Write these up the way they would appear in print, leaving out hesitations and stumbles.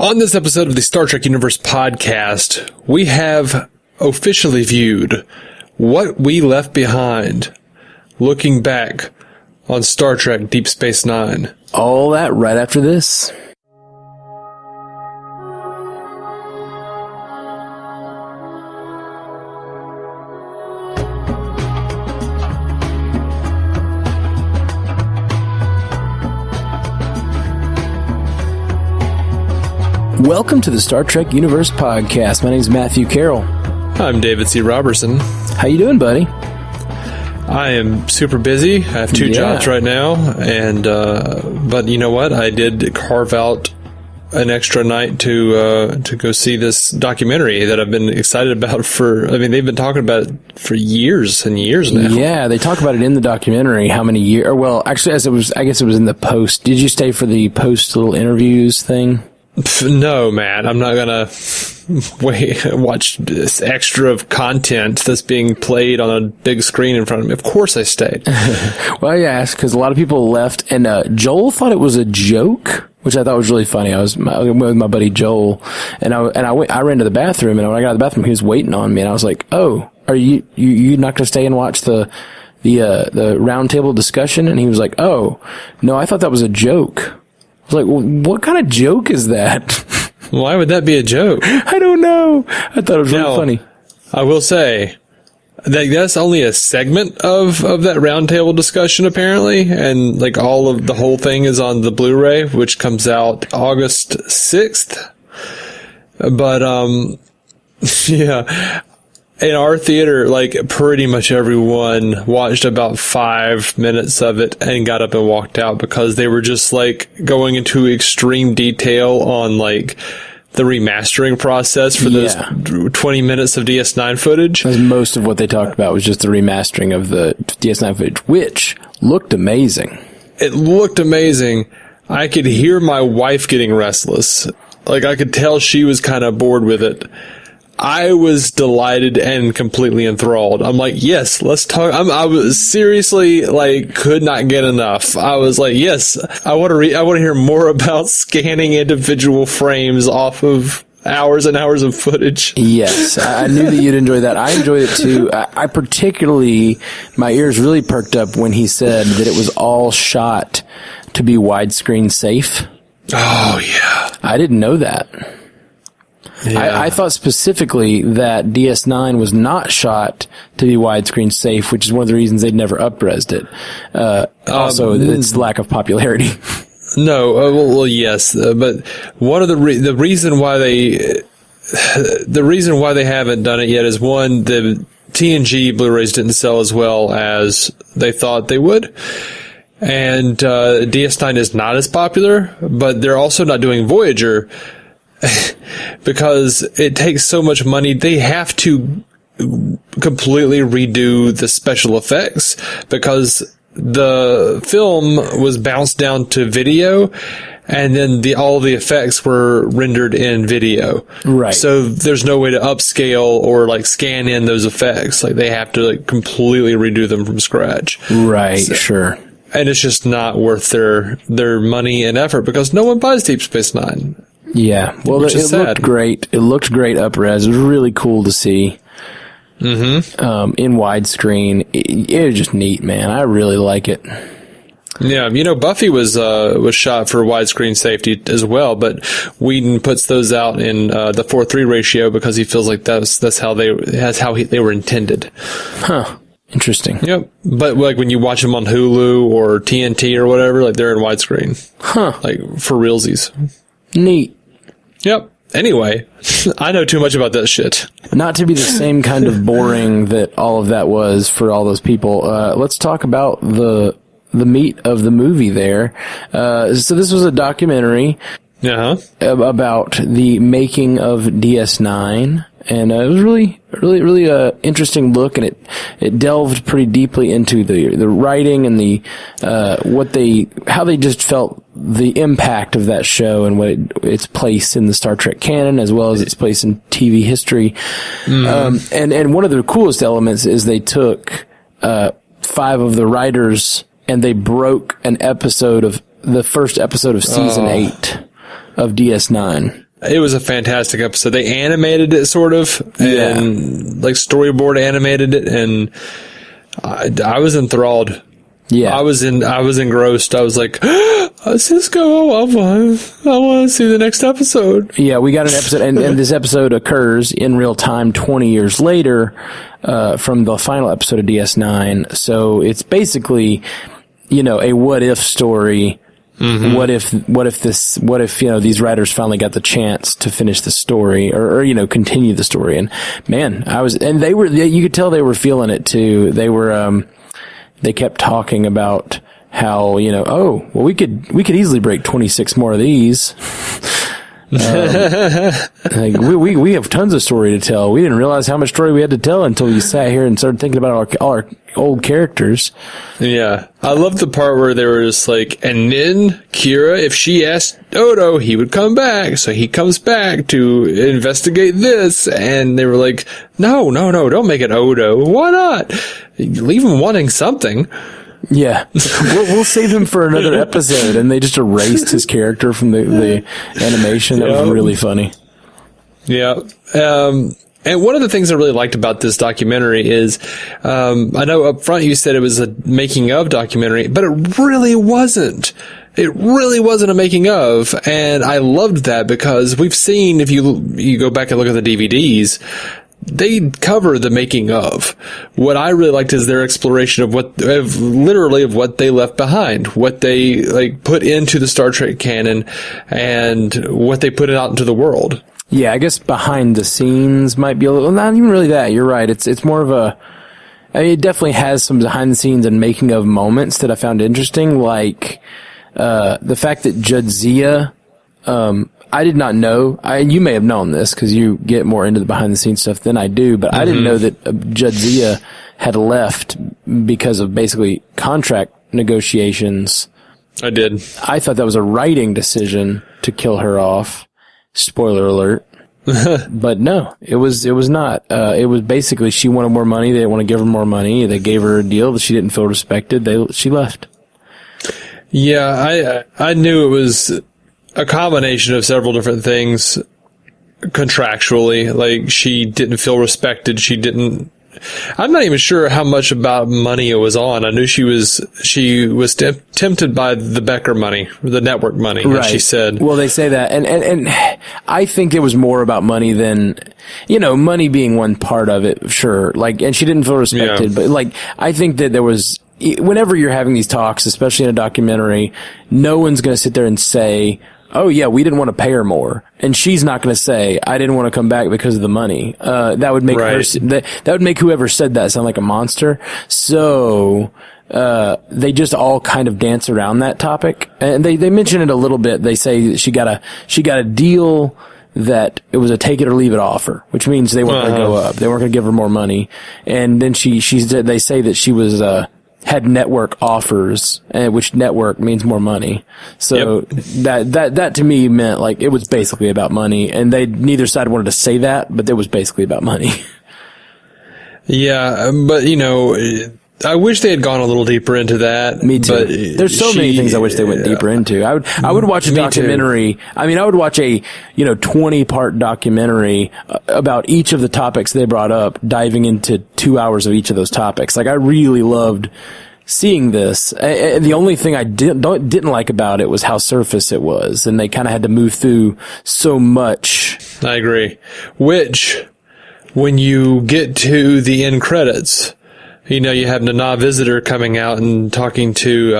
On this episode of the Star Trek Universe podcast, we have officially viewed What We Left Behind, looking back on Star Trek Deep Space Nine. All that right after this. Welcome to the Star Trek Universe podcast. My name is Matthew Carroll. I'm David C. Robertson. How you doing, buddy? I am super busy. I have two jobs right now, and but you know what? I did carve out an extra night to go see this documentary that I've been excited about they've been talking about it for years and years now. Yeah, they talk about it in the documentary. How many years? Well, actually, I guess it was in the post. Did you stay for the post little interviews thing? No, man, I'm not gonna watch this extra of content that's being played on a big screen in front of me. Of course I stayed. Well, yeah, because a lot of people left, and Joel thought it was a joke, which I thought was really funny. I was with my buddy Joel, and I ran to the bathroom, and when I got to the bathroom, he was waiting on me, and I was like, "Oh, are you not gonna stay and watch the roundtable discussion?" And he was like, "Oh, no, I thought that was a joke." I was like, well, what kind of joke is that? Why would that be a joke? I don't know. I thought it was really funny. I will say that that's only a segment of that roundtable discussion, apparently. And like the whole thing is on the Blu-ray, which comes out August 6th. But, yeah. In our theater, like, pretty much everyone watched about 5 minutes of it and got up and walked out because they were just, like, going into extreme detail on, like, the remastering process for those 20 minutes of DS9 footage. Because most of what they talked about was just the remastering of the DS9 footage, which looked amazing. It looked amazing. I could hear my wife getting restless. Like, I could tell she was kind of bored with it. I was delighted and completely enthralled. I'm like, yes, let's talk. I was seriously like, could not get enough. I was like, yes, I want to hear more about scanning individual frames off of hours and hours of footage. Yes, I knew that you'd enjoy that. I enjoyed it too. I particularly, my ears really perked up when he said that it was all shot to be widescreen safe. Oh yeah. I didn't know that. Yeah. I thought specifically that DS9 was not shot to be widescreen safe, which is one of the reasons they'd never up-resed it. Also, its lack of popularity. No, well, yes, but one of the reason why they haven't done it yet is one, the TNG Blu-rays didn't sell as well as they thought they would. And DS9 is not as popular, but they're also not doing Voyager because it takes so much money. They have to completely redo the special effects because the film was bounced down to video and then all the effects were rendered in video. Right. So there's no way to upscale or like scan in those effects. Like they have to like completely redo them from scratch. Right. So, sure. And it's just not worth their money and effort because no one buys Deep Space Nine. Yeah, well, it looked great. It looked great up-res. It was really cool to see. Mm-hmm. In widescreen. It was just neat, man. I really like it. Yeah, Buffy was shot for widescreen safety as well, but Whedon puts those out in the 4:3 ratio because he feels like that's how they were intended. Huh. Interesting. Yep. But like when you watch them on Hulu or TNT or whatever, like they're in widescreen. Huh. Like for realsies. Neat. Yep. Anyway, I know too much about that shit. Not to be the same kind of boring that all of that was for all those people. Let's talk about the meat of the movie there. So this was a documentary about the making of DS9. And it was really interesting look, and it delved pretty deeply into the writing and how they just felt the impact of that show and its place in the Star Trek canon as well as its place in TV history. Mm-hmm. And one of the coolest elements is they took 5 of the writers and they broke the first episode of season 8 of DS9. It was a fantastic episode. They animated it sort of, and like storyboard animated it, and I was enthralled. Yeah, I was engrossed. I was like, Cisco, I want to see the next episode. Yeah, we got an episode, and this episode occurs in real time 20 years later from the final episode of DS9. So it's basically, a what if story. Mm-hmm. What if these writers finally got the chance to finish the story or continue the story? And man, you could tell they were feeling it too. They were, they kept talking about how, we could easily break 26 more of these. Like we have tons of story to tell. We didn't realize how much story we had to tell until we sat here and started thinking about all our old characters. Yeah. I love the part where they were just like, and then Kira, if she asked Odo, he would come back. So he comes back to investigate this. And they were like, no, don't make it Odo. Why not? Leave him wanting something. Yeah, we'll save him for another episode, and they just erased his character from the animation. That was really funny. Yeah, and one of the things I really liked about this documentary is, I know up front you said it was a making of documentary, but it really wasn't. It really wasn't a making of, and I loved that because we've seen, if you go back and look at the DVDs, they cover the making of. What I really liked is their exploration of what they left behind, what they put into the Star Trek canon, and what they put out into the world. Yeah, I guess behind the scenes might be a little, not even really that. You're right. It's more of it definitely has some behind the scenes and making of moments that I found interesting, like the fact that Jadzia, I did not know. You may have known this because you get more into the behind the scenes stuff than I do, but I didn't know that Jadzia had left because of basically contract negotiations. I did. I thought that was a writing decision to kill her off. Spoiler alert. But no, it was not. It was basically she wanted more money. They didn't want to give her more money. They gave her a deal that she didn't feel respected. She left. Yeah, I knew it was a combination of several different things contractually. Like, she didn't feel respected. I'm not even sure how much about money it was on. I knew she was tempted by the Becker money, the network money, right. As she said. Well, they say that, and I think it was more about money than, money being one part of it, sure. And she didn't feel respected, but I think that there was, whenever you're having these talks, especially in a documentary, no one's going to sit there and say, oh yeah, we didn't want to pay her more. And she's not going to say, I didn't want to come back because of the money. That would make that would make whoever said that sound like a monster. So, they just all kind of dance around that topic. And they mention it a little bit. They say she got a deal that it was a take it or leave it offer, which means they weren't going to go up. They weren't going to give her more money. And then they say that she had network offers, which network means more money. So that to me meant it was basically about money, and neither side wanted to say that, but it was basically about money. Yeah, but I wish they had gone a little deeper into that. Me too. But there's so many things I wish they went deeper into. I would watch a documentary. I mean, I would watch a 20-part documentary about each of the topics they brought up, diving into 2 hours of each of those topics. I really loved seeing this. And the only thing I didn't like about it was how surface it was, and they kind of had to move through so much. I agree. Which, when you get to the end credits, you have Nana Visitor coming out and talking to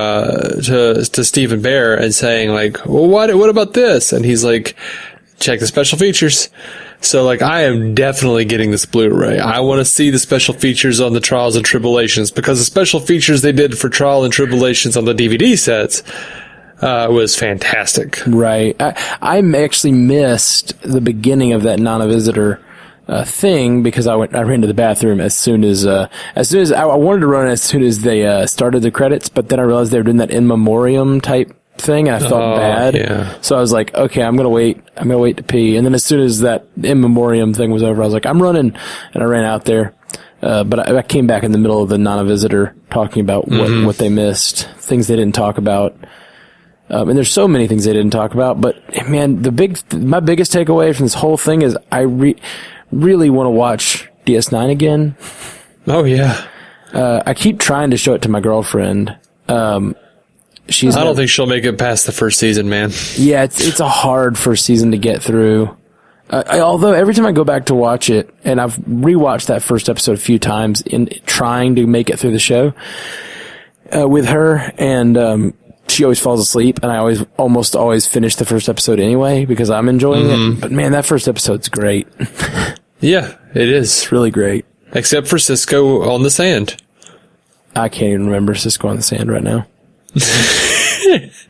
Steven Behr and saying well, what about this? And he's like, check the special features. So I am definitely getting this Blu-ray. I want to see the special features on the Trials and Tribulations, because the special features they did for Trial and Tribulations on the DVD sets was fantastic. Right. I actually missed the beginning of that Nana Visitor thing because I ran to the bathroom as soon as I wanted to run as soon as they started the credits, but then I realized they were doing that in memoriam type thing, and I felt bad. Yeah. So I was like, okay, I'm gonna wait to pee. And then as soon as that in memoriam thing was over, I was like, I'm running, and I ran out there. But I came back in the middle of the Nana Visitor talking about what they missed, things they didn't talk about. And there's so many things they didn't talk about, but man, my biggest takeaway from this whole thing is I really want to watch DS9 again. Oh yeah. I keep trying to show it to my girlfriend. I don't think she'll make it past the first season, man. Yeah, it's a hard first season to get through. Although every time I go back to watch it, and I've rewatched that first episode a few times in trying to make it through the show with her, and she always falls asleep, and I almost always finish the first episode anyway because I'm enjoying it. But man, that first episode's great. Yeah, it is. It's really great. Except for Cisco on the sand. I can't even remember Cisco on the sand right now.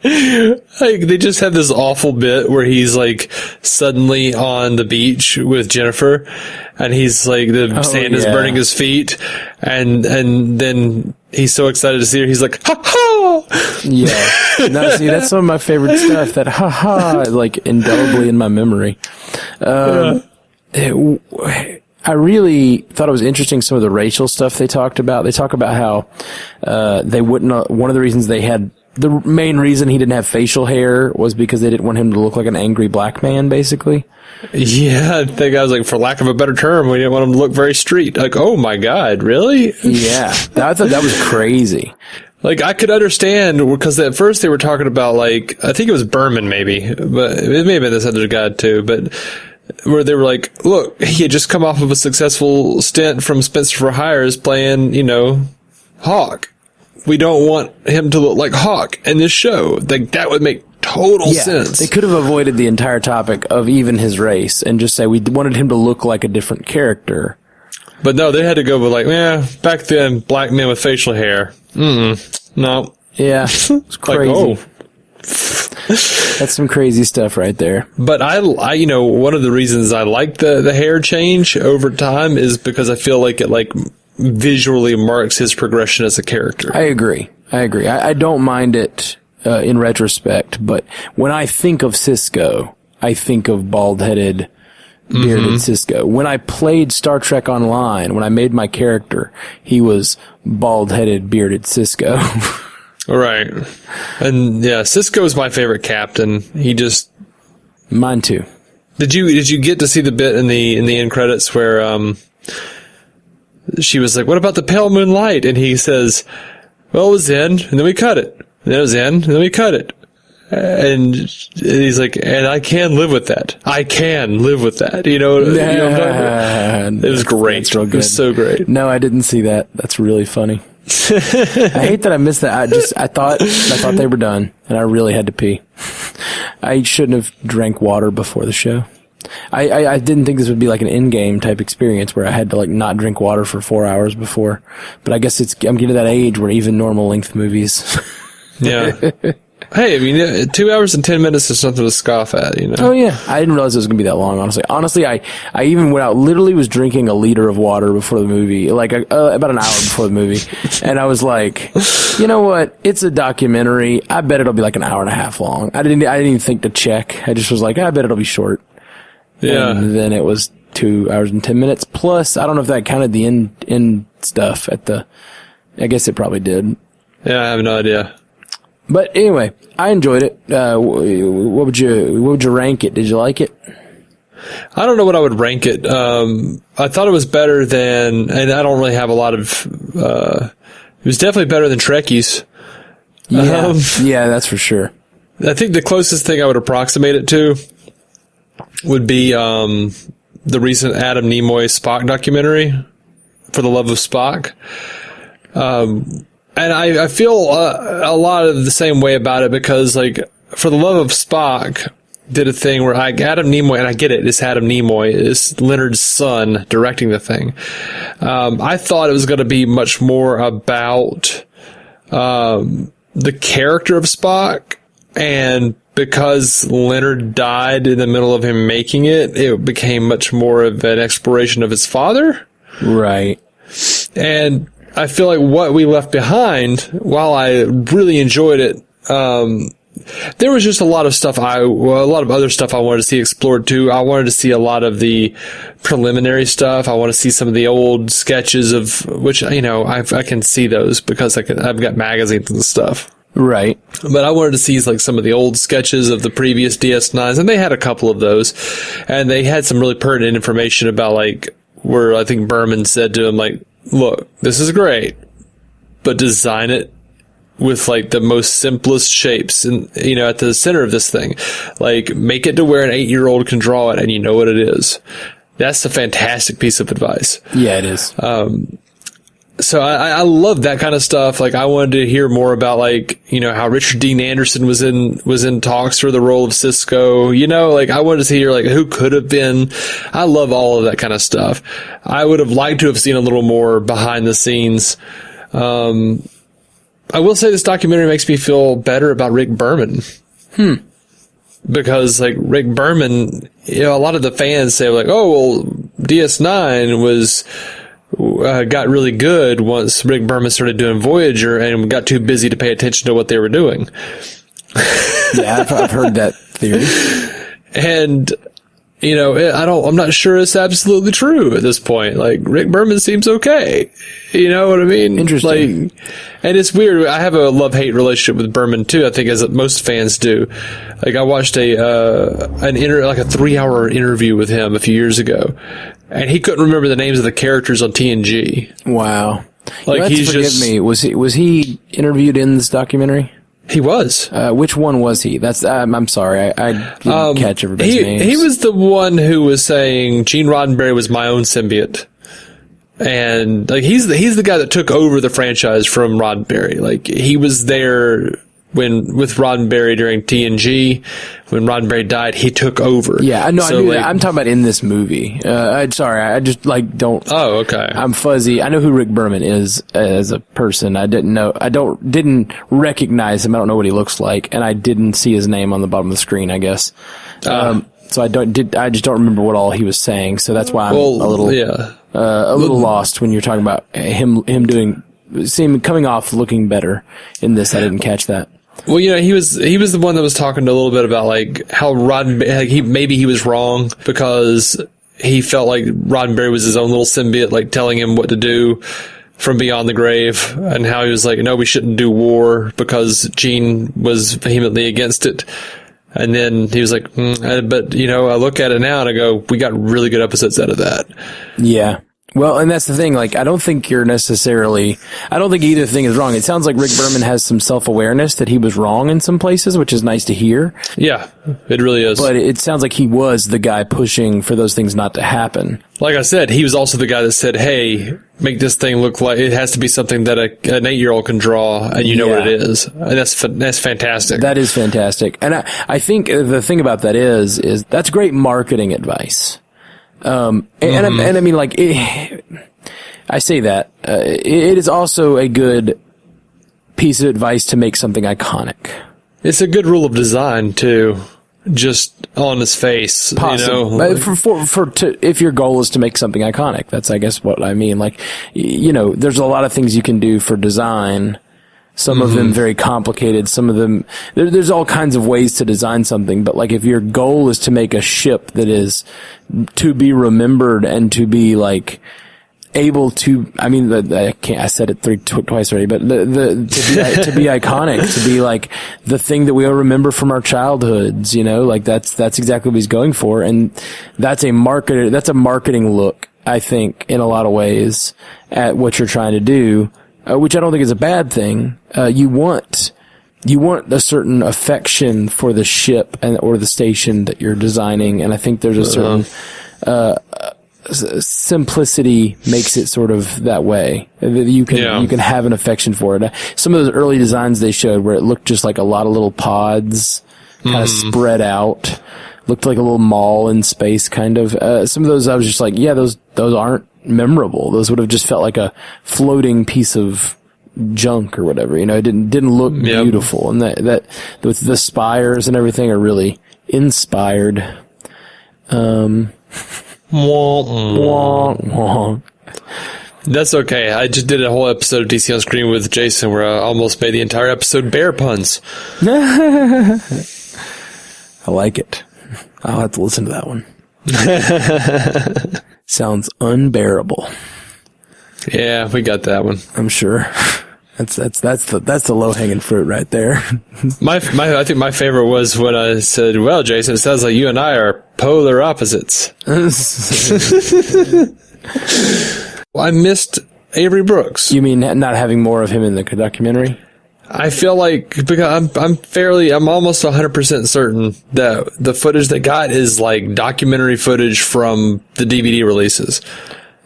Like, they just have this awful bit where he's like suddenly on the beach with Jennifer, and he's like the sand is burning his feet, and then he's so excited to see her, he's like, ha ha. Yeah, no, see, that's some of my favorite stuff. That ha ha, like indelibly in my memory. I really thought it was interesting, some of the racial stuff they talked about. They talk about how they wouldn't. One of the reasons they had, the main reason he didn't have facial hair was because they didn't want him to look like an angry black man, basically. Yeah, I think I was like, for lack of a better term, we didn't want him to look very street. Like, oh my God, really? Yeah, I thought that was crazy. Like, I could understand, because at first they were talking about, like, I think it was Berman maybe, but it may have been this other guy too, but where they were like, look, he had just come off of a successful stint from Spencer for Hire as playing, Hawk. We don't want him to look like Hawk in this show. Like, that would make total sense. They could have avoided the entire topic of even his race and just say we wanted him to look like a different character. But no, they had to go with like, back then, black men with facial hair. No. Yeah. It's crazy. Like, that's some crazy stuff right there. But I one of the reasons I like the hair change over time is because I feel like it like visually marks his progression as a character. I agree. I don't mind it in retrospect, but when I think of Cisco, I think of bald-headed, bearded Cisco. When I played Star Trek Online, when I made my character, he was bald-headed, bearded Cisco. Right. And yeah, Cisco is my favorite captain. Mine too. Did you get to see the bit in the end credits where she was like, what about the pale moonlight? And he says, well, it was in, and then we cut it. And then it was in, and then we cut it. And he's like, and I can live with that. I can live with that. It was great. It was so great. No, I didn't see that. That's really funny. I hate that I missed that. I thought they were done, and I really had to pee. I shouldn't have drank water before the show. I didn't think this would be like an in-game type experience where I had to like not drink water for 4 hours before. But I guess I'm getting to that age where even normal length movies. Yeah. Hey, I mean, 2 hours and 10 minutes is something to scoff at, Oh, yeah. I didn't realize it was going to be that long, honestly. Honestly, I even went out, literally was drinking a liter of water before the movie, like about an hour before the movie. And I was like, you know what? It's a documentary. I bet it'll be like an hour and a half long. I didn't even think to check. I just was like, I bet it'll be short. Yeah. And then it was 2 hours and 10 minutes. Plus, I don't know if that counted the end stuff I guess it probably did. Yeah, I have no idea. But anyway, I enjoyed it. What would you rank it? Did you like it? I don't know what I would rank it. I thought it was better than, and I don't really have a lot of, it was definitely better than Trekkies. Yeah. Yeah, that's for sure. I think the closest thing I would approximate it to would be, the recent Adam Nimoy Spock documentary, For the Love of Spock. And I feel a lot of the same way about it because, like, For the Love of Spock did a thing where Adam Nimoy, and I get it, it's Adam Nimoy, is Leonard's son directing the thing. I thought it was going to be much more about the character of Spock, and because Leonard died in the middle of him making it, it became much more of an exploration of his father. Right. And I feel like what we left behind, while I really enjoyed it, there was just a lot of other stuff I wanted to see explored too. I wanted to see a lot of the preliminary stuff. I want to see some of the old sketches of which, I can see those because I've got magazines and stuff. Right. But I wanted to see like some of the old sketches of the previous DS9s, and they had a couple of those, and they had some really pertinent information about like where I think Berman said to him like, look, this is great, but design it with like the most simplest shapes and, you know, at the center of this thing, like make it to where an 8-year-old can draw it and you know what it is. That's a fantastic piece of advice. Yeah, it is. So I love that kind of stuff. Like I wanted to hear more about like, you know, how Richard Dean Anderson was in talks for the role of Cisco, you know, like I wanted to hear like who could have been. I love all of that kind of stuff. I would have liked to have seen a little more behind the scenes. I will say this documentary makes me feel better about Rick Berman. Because like Rick Berman, you know, a lot of the fans say like, oh, well, DS9 was, got really good once Rick Berman started doing Voyager and got too busy to pay attention to what they were doing. Yeah, I've heard that theory. And, you know, I'm not sure it's absolutely true at this point. Like, Rick Berman seems okay. You know what I mean? Interesting. Like, and it's weird. I have a love-hate relationship with Berman too, I think, as most fans do. Like, I watched like a 3-hour interview with him a few years ago, and he couldn't remember the names of the characters on TNG. Wow. Like, forgive me. Was he interviewed in this documentary? He was. Which one was he? That's. I'm sorry. I didn't catch everybody's names. He was the one who was saying Gene Roddenberry was my own symbiote, and like he's the guy that took over the franchise from Roddenberry. Like he was there with Roddenberry during TNG. When Roddenberry died, he took over. Yeah, I know. So, I knew that. I'm talking about in this movie. Sorry, I just like don't. Oh, okay. I'm fuzzy. I know who Rick Berman is as a person. I didn't know. Didn't recognize him. I don't know what he looks like, and I didn't see his name on the bottom of the screen, I guess. So I just don't remember what all he was saying. So that's why I'm a little lost when you're talking about him coming off looking better in this. I didn't catch that. Well, you know, he was the one that was talking a little bit about like how Roddenberry, like maybe he was wrong because he felt like Roddenberry was his own little symbiote, like telling him what to do from beyond the grave, and how he was like, no, we shouldn't do war because Gene was vehemently against it. And then he was like, but you know, I look at it now and I go, we got really good episodes out of that. Yeah. Well, and that's the thing, like, I don't think either thing is wrong. It sounds like Rick Berman has some self-awareness that he was wrong in some places, which is nice to hear. Yeah, it really is. But it sounds like he was the guy pushing for those things not to happen. Like I said, he was also the guy that said, hey, make this thing look like it has to be something that an 8-year-old can draw, and you know what it is. And that's fantastic. That is fantastic. And I think the thing about that is that's great marketing advice. And I mean, like, I say that, it is also a good piece of advice to make something iconic. It's a good rule of design too, just on his face, Possible. you know. If your goal is to make something iconic, that's, I guess, what I mean. Like, you know, there's a lot of things you can do for design. Some of them very complicated. Some of them, there's all kinds of ways to design something. But like, if your goal is to make a ship that is to be remembered and to be like able to, I mean, I said it twice already, but to be iconic, to be like the thing that we all remember from our childhoods, you know, like that's exactly what he's going for. And that's a marketing look, I think, in a lot of ways at what you're trying to do. Which I don't think is a bad thing. You want a certain affection for the ship or the station that you're designing, and I think there's a certain simplicity makes it sort of that way. You can have an affection for it. Some of those early designs they showed where it looked just like a lot of little pods kind of spread out, looked like a little mall in space kind of. Some of those I was just like, yeah, those aren't memorable. Those would have just felt like a floating piece of junk or whatever, you know. It didn't look beautiful, and that with the spires and everything are really inspired. That's okay. I just did a whole episode of DC on Screen with Jason where I almost made the entire episode bear puns. I like it. I'll have to listen to that one. Sounds unbearable. Yeah, we got that one. I'm sure. That's the low hanging fruit right there. I think my favorite was when I said, "Well, Jason, it sounds like you and I are polar opposites." I missed Avery Brooks. You mean not having more of him in the documentary? I feel like, because I'm almost 100% certain that the footage they got is like documentary footage from the DVD releases.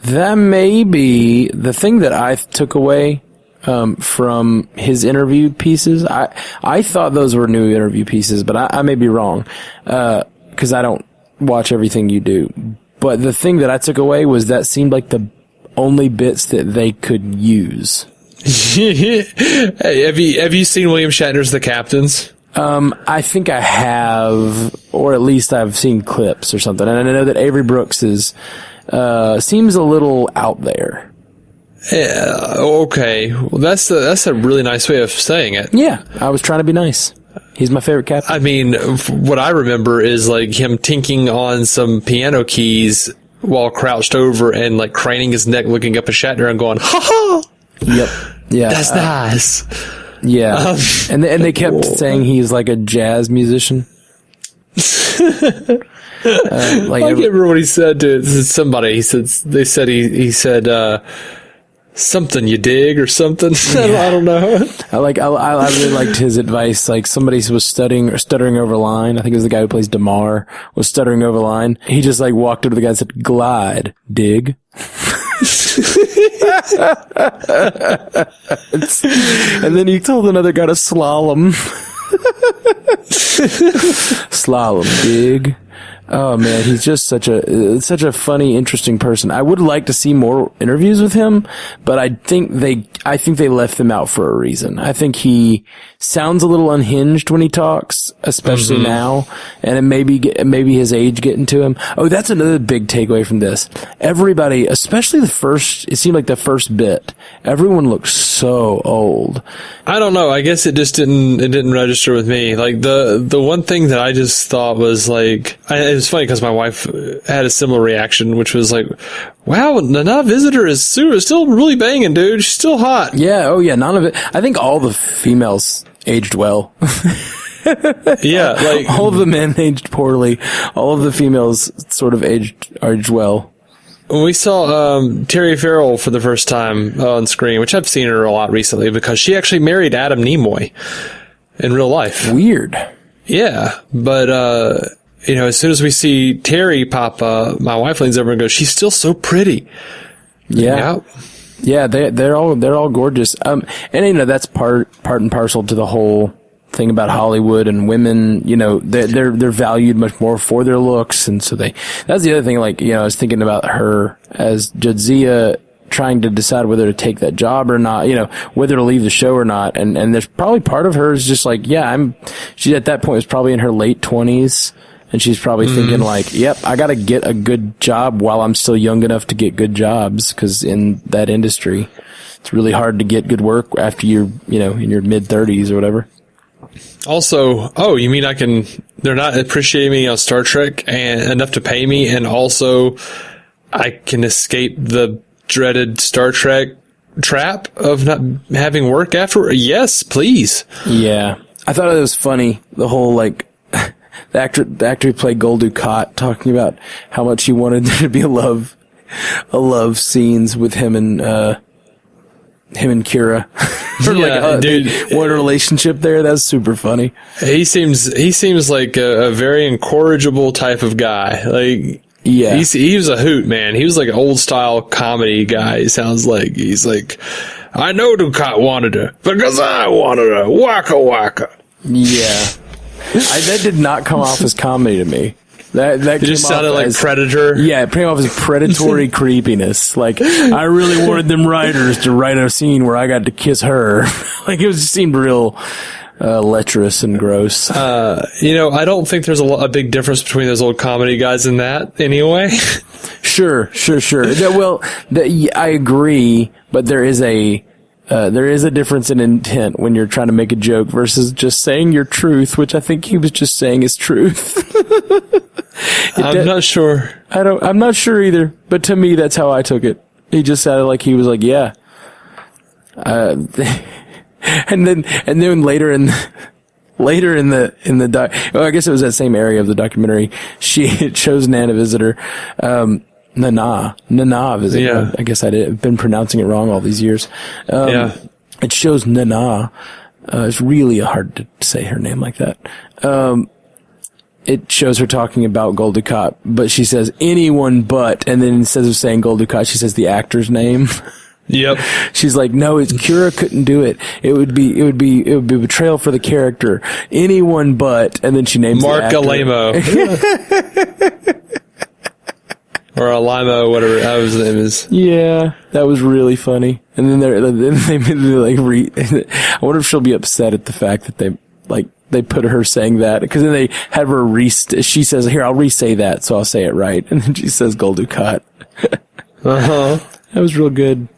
That may be the thing that I took away from his interview pieces. I thought those were new interview pieces, but I may be wrong, because I don't watch everything you do. But the thing that I took away was that seemed like the only bits that they could use. Hey, have you seen William Shatner's The Captains? I think I have, or at least I've seen clips or something. And I know that Avery Brooks seems a little out there. Yeah, okay. Well, that's a really nice way of saying it. Yeah, I was trying to be nice. He's my favorite captain. I mean, what I remember is like him tinking on some piano keys while crouched over and like craning his neck, looking up at Shatner and going, "Ha ha!" Yep. Yeah. That's nice. Yeah. And they kept saying he's like a jazz musician. I can't remember what he said to somebody. He said something you dig or something. I don't know. I really liked his advice. Like somebody was stuttering over a line. I think it was the guy who plays DeMar was stuttering over a line. He just like walked up to the guy and said, "Glide, dig." And then he told another guy to slalom. Slalom, dig. Oh man, he's just such a funny, interesting person. I would like to see more interviews with him, but I think they left them out for a reason. I think he sounds a little unhinged when he talks, especially now, and it maybe his age getting to him. Oh, that's another big takeaway from this. Everybody, especially it seemed like the first bit, everyone looked so old. I don't know. I guess it just didn't register with me. Like the one thing that I just thought was like, it was funny because my wife had a similar reaction, which was like, "Wow, Nana Visitor is still really banging, dude. She's still hot." Yeah. Oh yeah. None of it. I think all the females aged well. Yeah. Like all of the men aged poorly. All of the females sort of aged well. When we saw Terry Farrell for the first time on screen, which I've seen her a lot recently because she actually married Adam Nimoy in real life. Weird. Yeah, but as soon as we see Terry pop up, my wife leans over and goes, "She's still so pretty." Yeah. Yeah, they're all gorgeous. And that's part and parcel to the whole thing about Hollywood and women. They're valued much more for their looks, and so that's the other thing. Like, I was thinking about her as Jadzia trying to decide whether to take that job or not, whether to leave the show or not. And there's probably part of her is just like, she at that point was probably in her late 20s. And she's probably thinking like, yep, I got to get a good job while I'm still young enough to get good jobs. Cause in that industry, it's really hard to get good work after you're, in your mid 30s or whatever. Also, you mean they're not appreciating me on Star Trek and enough to pay me. And also I can escape the dreaded Star Trek trap of not having work after. Yes, please. Yeah. I thought it was funny. The whole like, the actor who played Gul Dukat talking about how much he wanted there to be a love scenes with him and Kira. Dude, what a relationship there. That's super funny. He seems like a very incorrigible type of guy. Like, yeah, he was a hoot, man. He was like an old style comedy guy. He sounds like he's like, "I know Dukat wanted her because I wanted her. Waka waka." Yeah. That did not come off as comedy to me. That just sounded like Predator. Yeah, it came off as predatory creepiness. Like, I really wanted them writers to write a scene where I got to kiss her. Like, it just seemed real lecherous and gross. I don't think there's a big difference between those old comedy guys and that anyway. Sure. I agree, but there is a difference in intent when you're trying to make a joke versus just saying your truth, which I think he was just saying his truth. I'm not sure. I'm not sure either, but to me, that's how I took it. He just sounded like he was like, yeah. And then later in the I guess it was that same area of the documentary. It shows Nana Visitor, Nana Visitor. Yeah. I guess I've been pronouncing it wrong all these years. It shows Nana. It's really hard to say her name like that. It shows her talking about Gul Dukat, but she says anyone but, and then instead of saying Gul Dukat, she says the actor's name. Yep. She's like, no, Kira couldn't do it. It would be betrayal for the character. Anyone but, and then she names Mark the actor. Alamo. Or Alamo, whatever his name is. Yeah, that was really funny. And then they made me I wonder if she'll be upset at the fact that they put her saying that, because then they have her she says, here, I'll re-say that, so I'll say it right. And then she says Gul Dukat. Uh-huh. That was real good.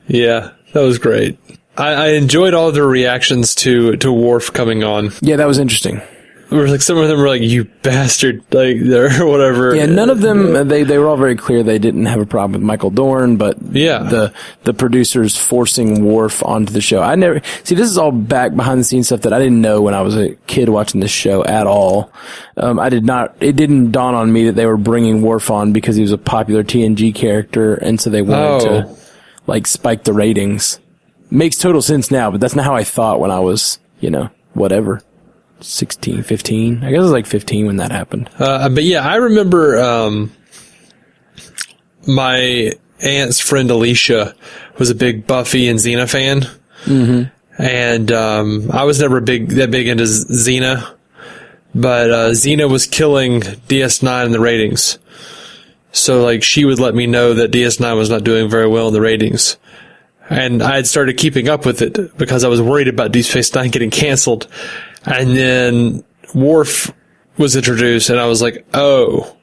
Yeah, that was great. I enjoyed all their reactions to Worf coming on. Yeah, that was interesting. Some of them were like, you bastard, or whatever. Yeah, none of them, they were all very clear they didn't have a problem with Michael Dorn, but yeah, the producers forcing Worf onto the show. This is all back behind the scenes stuff that I didn't know when I was a kid watching this show at all. It didn't dawn on me that they were bringing Worf on because he was a popular TNG character, and so they wanted to, spike the ratings. Makes total sense now, but that's not how I thought when I was, whatever. 16, 15. I guess it was like 15 when that happened. But yeah, I remember my aunt's friend Alicia was a big Buffy and Xena fan. Mm-hmm. And I was never that big into Xena. But Xena was killing DS9 in the ratings. So she would let me know that DS9 was not doing very well in the ratings. And I had started keeping up with it because I was worried about Deep Space Nine getting canceled. And then Worf was introduced, and I was like, oh,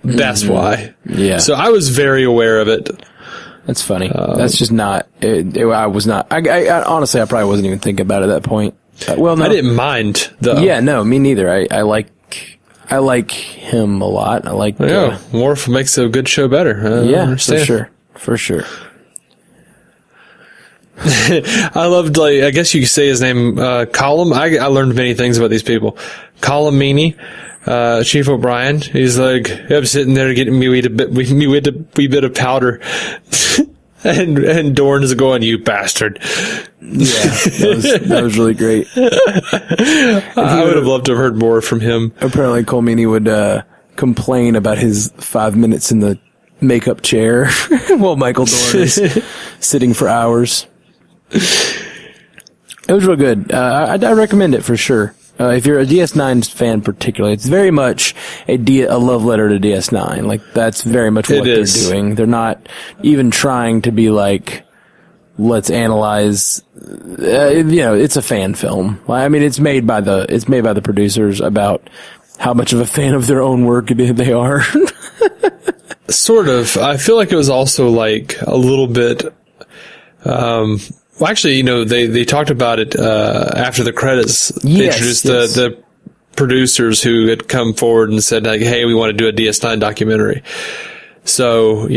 that's why. Yeah. So I was very aware of it. That's funny. That's just not, I was not, I honestly, I probably wasn't even thinking about it at that point. No. I didn't mind, though. Yeah, no, me neither. I like him a lot. Worf makes a good show better. Yeah, for sure. I loved, I guess you could say his name, Colum. I learned many things about these people. Colum Meaney, Chief O'Brien. He's like, I'm sitting there getting me with a wee bit of powder. and Dorn is going, you bastard. Yeah, that was really great. I would have loved to have heard more from him. Apparently Cole Meaney would, complain about his 5 minutes in the makeup chair while Michael Dorn is sitting for hours. It was real good. I recommend it for sure. If you're a DS9 fan particularly, it's very much a love letter to DS9. That's very much what they're doing. They're not even trying to be let's analyze, it's a fan film. It's made by the producers about how much of a fan of their own work they are. Sort of. I feel like it was also a little bit, well, actually, they talked about it after the credits. They introduced the producers who had come forward and said, hey, we want to do a DS9 documentary. So,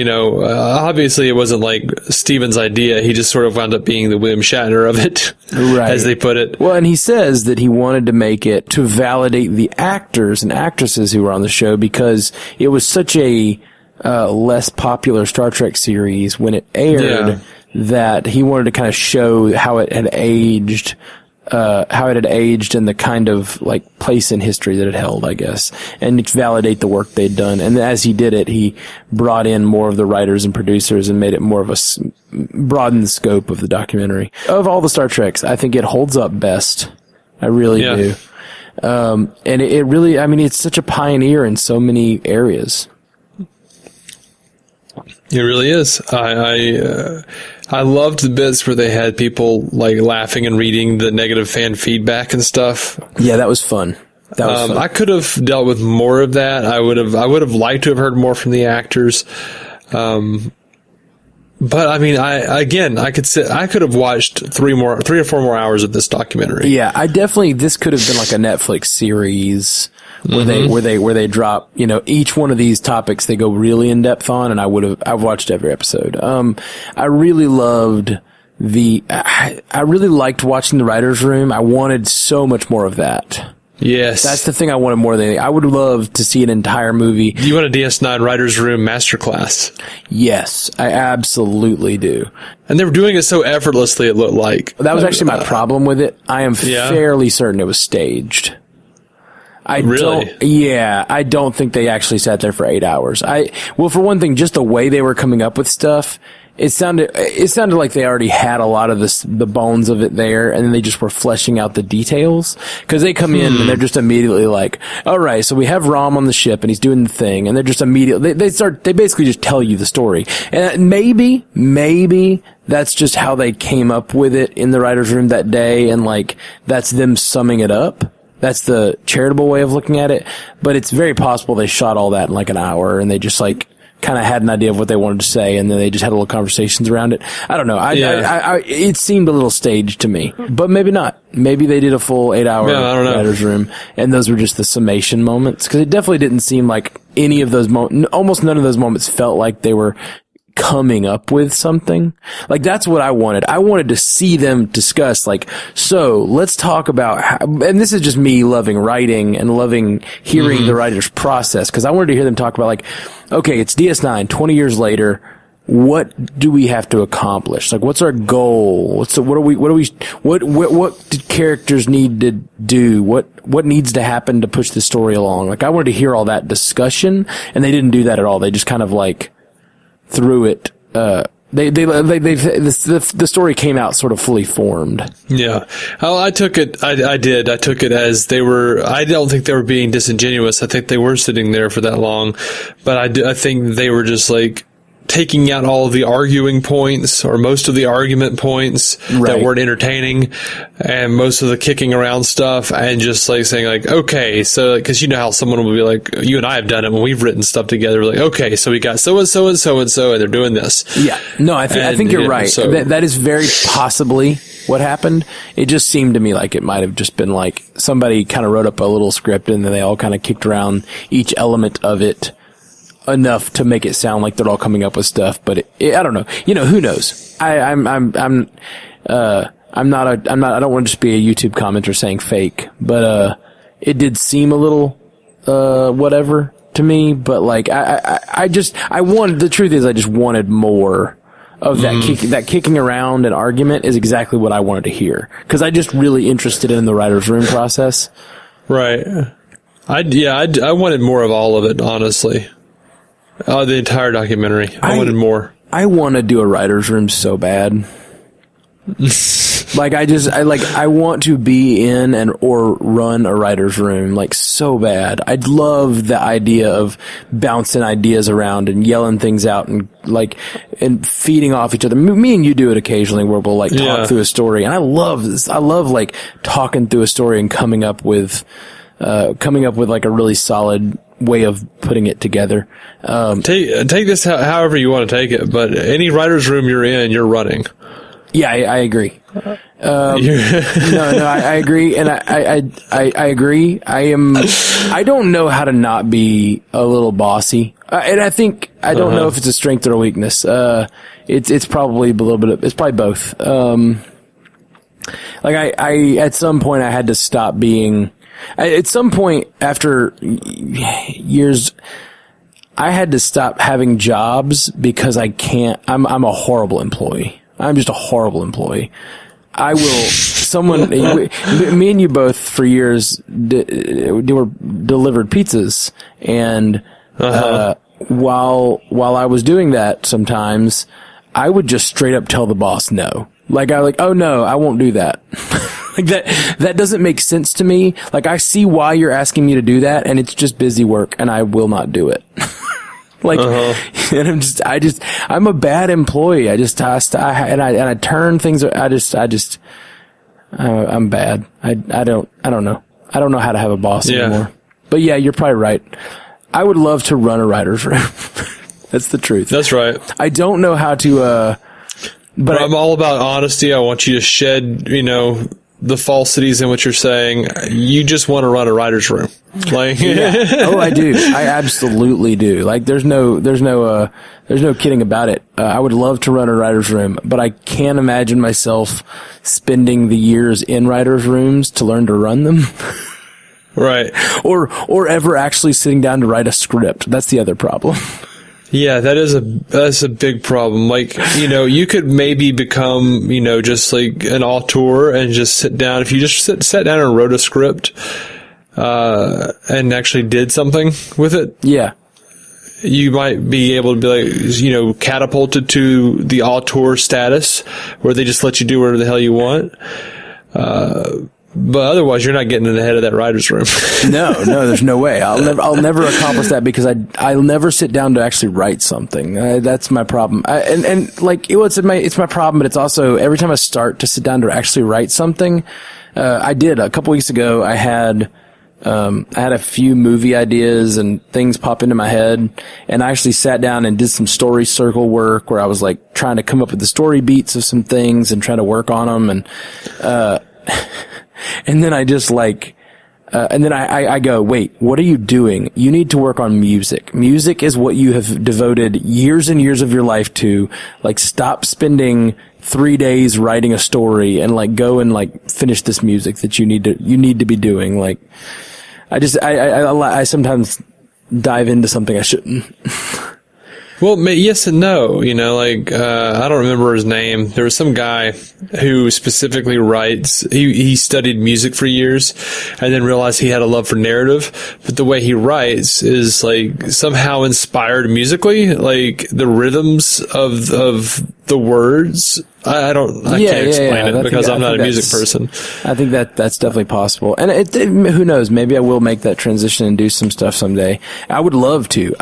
obviously it wasn't Steven's idea. He just sort of wound up being the William Shatner of it, right, as they put it. Well, and he says that he wanted to make it to validate the actors and actresses who were on the show because it was such a less popular Star Trek series when it aired that he wanted to kind of show how it had aged, and the kind of place in history that it held, I guess, and validate the work they'd done. And as he did it, he brought in more of the writers and producers and made it more of broaden the scope of the documentary. Of all the Star Treks, I think it holds up best. I really do. And it really, it's such a pioneer in so many areas. It really is. I loved the bits where they had people laughing and reading the negative fan feedback and stuff. Yeah, that was fun. I could have dealt with more of that. I would have liked to have heard more from the actors. But I could have watched 3 or 4 more hours of this documentary. Yeah, this could have been a Netflix series where they drop, each one of these topics they go really in depth on, and I've watched every episode. I really loved I really liked watching the writer's room. I wanted so much more of that. Yes. That's the thing I wanted more than anything. I would love to see an entire movie. You want a DS9 writer's room masterclass? Yes, I absolutely do. And they were doing it so effortlessly, it looked like. That was actually my problem with it. I am fairly certain it was staged. I don't think they actually sat there for 8 hours. Well, for one thing, just the way they were coming up with stuff, it sounded like they already had a lot of the bones of it there, and then they just were fleshing out the details. Cause they come in and they're just immediately like, all right, so we have Rom on the ship and he's doing the thing, and they're just immediately, they basically just tell you the story. And maybe that's just how they came up with it in the writer's room that day, and like, that's them summing it up. That's the charitable way of looking at it. But it's very possible they shot all that in like an hour, and they just like kind of had an idea of what they wanted to say, and then they just had little conversations around it. I don't know. It seemed a little staged to me, but maybe not. Maybe they did a full 8 hour writer's room, and those were just the summation moments. Cause it definitely didn't seem like any of those almost none of those moments felt like they were coming up with something. Like, that's what I wanted. I wanted to see them discuss, like, so let's talk about how, and this is just me loving writing and loving hearing the writer's process, because I wanted to hear them talk about, like, okay, it's DS9, 20 years later, what do we have to accomplish? Like, what's our goal? What do characters need to do? What needs to happen to push the story along? Like, I wanted to hear all that discussion, and they didn't do that at all. They just kind of like threw it. The story came out sort of fully formed. Yeah. Oh, I took it. I did. I took it as they were. I don't think they were being disingenuous. I think they were sitting there for that long, but I think they were just like taking out all of the arguing points, or most of the argument points that weren't entertaining, and most of the kicking around stuff, and just like saying like, okay, so, cause you know how someone will be like, you and I have done it when we've written stuff together, like, okay, so we got so and so and so and so, and they're doing this. Yeah. No, I think you're right. So, that is very possibly what happened. It just seemed to me like it might have just been like somebody kind of wrote up a little script, and then they all kind of kicked around each element of it enough to make it sound like they're all coming up with stuff, but I don't know. You know, who knows? I don't want to just be a YouTube commenter saying fake, but it did seem a little whatever to me. But like, the truth is, I just wanted more of that kicking around and argument is exactly what I wanted to hear, because I just really interested in the writer's room process. Right. I wanted more of all of it, honestly. The entire documentary. I wanted more. I want to do a writer's room so bad. Like, I want to be in or run a writer's room, like, so bad. I'd love the idea of bouncing ideas around and yelling things out and feeding off each other. Me and you do it occasionally, where we'll like talk through a story, and I love this. I love like talking through a story and coming up with like a really solid way of putting it together. Take this however you want to take it, but any writer's room you're in, you're running. Yeah, I agree. I agree, and I agree. I don't know how to not be a little bossy, and I think I don't know if it's a strength or a weakness. It's probably a little bit. It's probably both. Like I at some point I had to stop being. At some point after years, I had to stop having jobs because I can't. I'm a horrible employee. I'm just a horrible employee. I will. Me and you both for years were delivered pizzas, and while I was doing that, sometimes I would just straight up tell the boss no. Oh no, I won't do that. Like that doesn't make sense to me. Like, I see why you're asking me to do that, and it's just busy work, and I will not do it. And I'm a bad employee. I turn things. I'm bad. I don't know. I don't know how to have a boss anymore. But yeah, you're probably right. I would love to run a writer's room. That's the truth. That's right. I don't know how to, but I'm all about honesty. I want you to shed, the falsities in what you're saying. You just want to run a writer's room. Like, Oh, I do. I absolutely do. Like, there's no kidding about it. I would love to run a writer's room, but I can't imagine myself spending the years in writer's rooms to learn to run them. Right. Or ever actually sitting down to write a script. That's the other problem. Yeah, that's a big problem. Like, you could maybe become, just like an auteur and just sit down. If you just sat down and wrote a script, and actually did something with it. Yeah. You might be able to be like, catapulted to the auteur status where they just let you do whatever the hell you want. But otherwise, you're not getting in the head of that writer's room. No, there's no way. I'll never accomplish that because I'll never sit down to actually write something. That's my problem. It's my problem, but it's also every time I start to sit down to actually write something, I did a couple weeks ago. I had a few movie ideas and things pop into my head, and I actually sat down and did some story circle work where I was like trying to come up with the story beats of some things and try to work on them. And then I just and then I go, wait, what are you doing? You need to work on music. Music is what you have devoted years and years of your life to. Like, stop spending 3 days writing a story and go and finish this music that you need to be doing. Like, I sometimes dive into something I shouldn't. Well, yes and no. I don't remember his name. There was some guy who specifically writes. He studied music for years, and then realized he had a love for narrative. But the way he writes is somehow inspired musically, the rhythms of the words. I can't explain it because I'm not a music person. I think that's definitely possible. And who knows, maybe I will make that transition and do some stuff someday. I would love to.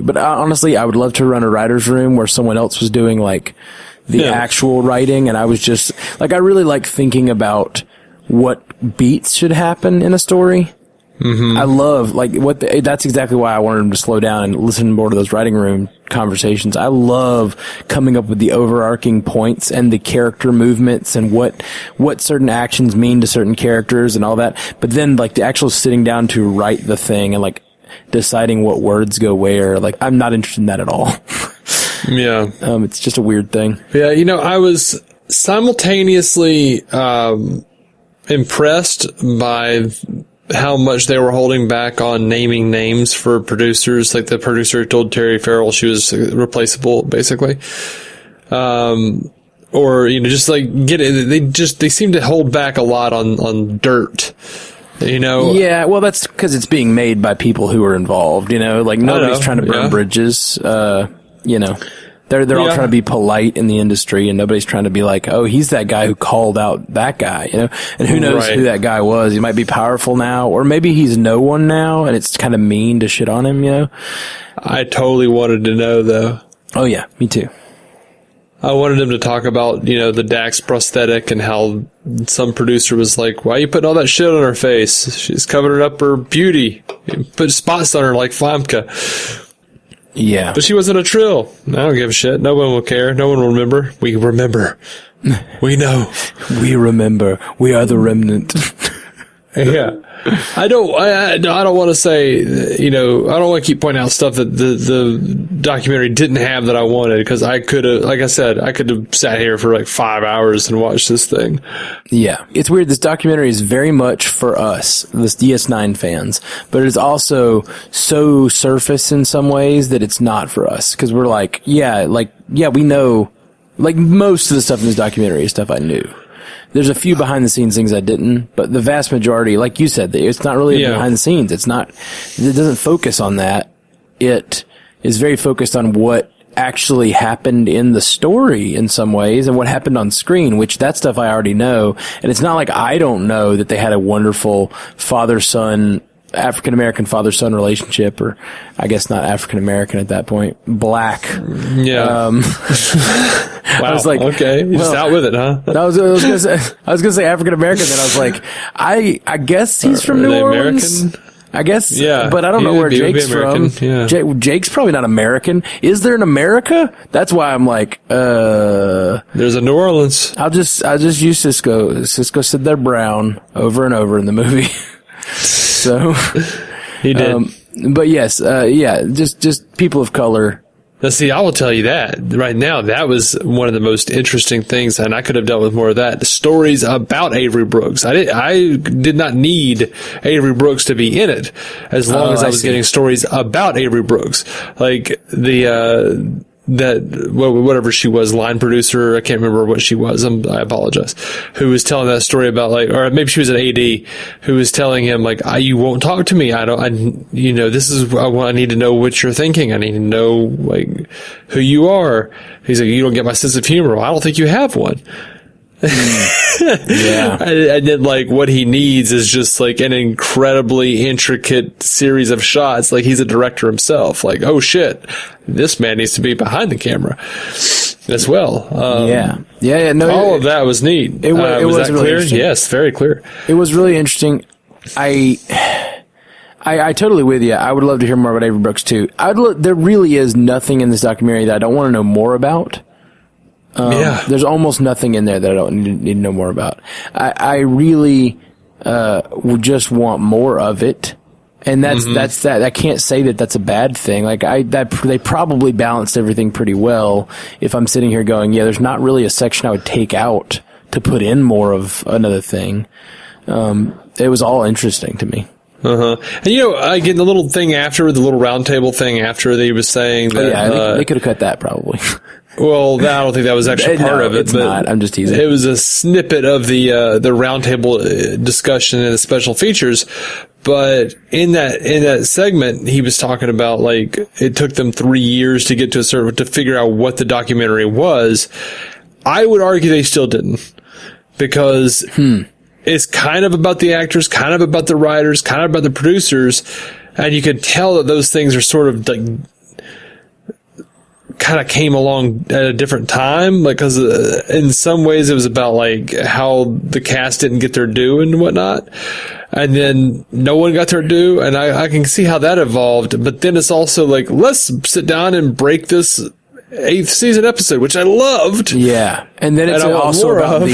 But honestly, I would love to run a writer's room where someone else was doing the actual writing, and I was just I really like thinking about what beats should happen in a story. Mm-hmm. I love that's exactly why I wanted him to slow down and listen more to those writing room conversations. I love coming up with the overarching points and the character movements and what certain actions mean to certain characters and all that. But then the actual sitting down to write the thing and deciding what words go where, I'm not interested in that at all. Yeah. It's just a weird thing. Yeah. I was simultaneously, impressed by how much they were holding back on naming names for producers. Like the producer told Terry Farrell she was replaceable, basically. Or, just get it. They seem to hold back a lot on dirt. Yeah, well, that's because it's being made by people who are involved, nobody's trying to burn bridges, They're all trying to be polite in the industry, and nobody's trying to be oh, he's that guy who called out that guy, And who knows who that guy was? He might be powerful now, or maybe he's no one now, and it's kind of mean to shit on him, I totally wanted to know, though. Oh, yeah, me too. I wanted him to talk about, the Dax prosthetic and how some producer was like, why are you putting all that shit on her face? She's covering up her beauty. You put spots on her like Famke. Yeah. But she wasn't a trill. I don't give a shit. No one will care. No one will remember. We remember. We know. We remember. We are the remnant. Yeah. I don't want to say, I don't want to keep pointing out stuff that the documentary didn't have that I wanted, because I could have, like I said, I could have sat here for 5 hours and watched this thing. Yeah. It's weird. This documentary is very much for us, this DS9 fans, but it's also so surface in some ways that it's not for us, because we're we know, most of the stuff in this documentary is stuff I knew. There's a few behind the scenes things I didn't, but the vast majority, like you said, it's not really behind the scenes. It doesn't focus on that. It is very focused on what actually happened in the story in some ways and what happened on screen, which that stuff I already know. And it's not like I don't know that they had a wonderful father-son, African-American father-son relationship, or I guess not African-American at that point, black. Yeah. Wow. I was like, okay, you're just out with it, huh? I was gonna say African-American, then I was like, I guess he's from New Orleans. American? I guess. Yeah. But I don't know where Jake's from. Yeah. Jake's probably not American. Is there an America? That's why I'm like, There's a New Orleans. I'll just use Cisco. Cisco said they're brown over and over in the movie. So. He did. But yes, just people of color. Now, see, I will tell you that right now, that was one of the most interesting things, and I could have dealt with more of that. The stories about Avery Brooks. I did not need Avery Brooks to be in it, as long as I was getting stories about Avery Brooks. Like whatever she was, line producer, I can't remember what she was, I apologize, who was telling that story about, like, or maybe she was an AD, who was telling him, like, you won't talk to me, this is, I need to know what you're thinking, I need to know, like, who you are. He's like, you don't get my sense of humor. Well, I don't think you have one. Yeah. And then, like, what he needs is just, like, an incredibly intricate series of shots. Like, he's a director himself. Like, oh shit, this man needs to be behind the camera as well. No, all of that was neat. It was that really clear? Yes, very clear. It was really interesting. I totally with you. I would love to hear more about Avery Brooks too. There really is nothing in this documentary that I don't want to know more about. There's almost nothing in there that I don't need to know more about. I really would just want more of it, and that's that. I can't say that that's a bad thing. Like they probably balanced everything pretty well. If I'm sitting here going, yeah, there's not really a section I would take out to put in more of another thing. It was all interesting to me. And again, the little thing after, the little round table thing after, they was saying that they could have cut that probably. Well, I don't think that was actually part of it. It's not. I'm just teasing. It was a snippet of the roundtable discussion and the special features. But in that segment, he was talking about, like, it took them 3 years to get to to figure out what the documentary was. I would argue they still didn't, because it's kind of about the actors, kind of about the writers, kind of about the producers, and you could tell that those things are sort of like kind of came along at a different time, like, because in some ways it was about, like, how the cast didn't get their due and whatnot, and then no one got their due, and I can see how that evolved. But then it's also like, let's sit down and break this 8th season episode, which I loved. Yeah, and then it's also about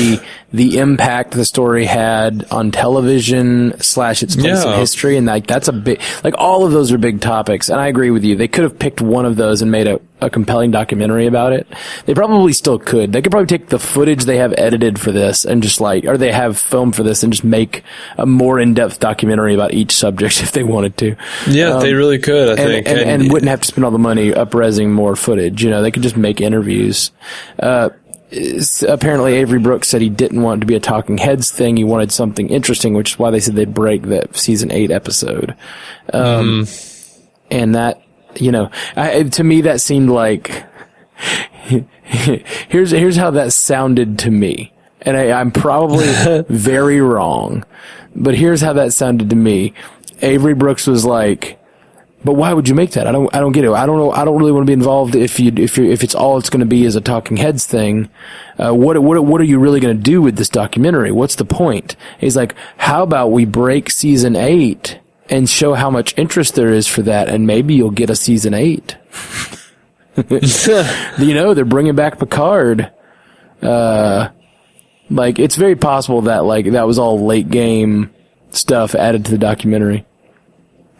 the impact the story had on television / its place in history, and like that's a big, like, all of those are big topics. And I agree with you. They could have picked one of those and made a compelling documentary about it. They probably still could. They could probably take the footage they have edited for this and just or they have filmed for this and just make a more in-depth documentary about each subject if they wanted to. Yeah, they really could, I think. And wouldn't have to spend all the money up-resing more footage. They could just make interviews. Apparently Avery Brooks said he didn't want it to be a Talking Heads thing. He wanted something interesting, which is why they said they'd break that season 8 episode. And that, to me that seemed like, here's how that sounded to me. And I'm probably very wrong, but here's how that sounded to me. Avery Brooks was like, but why would you make that? I don't get it. I don't know. I don't really want to be involved if it's all it's going to be is a Talking Heads thing. What are you really going to do with this documentary? What's the point? He's like, how about we break season 8 and show how much interest there is for that, and maybe you'll get a season 8. They're bringing back Picard. Like, it's very possible that, like, that was all late game stuff added to the documentary.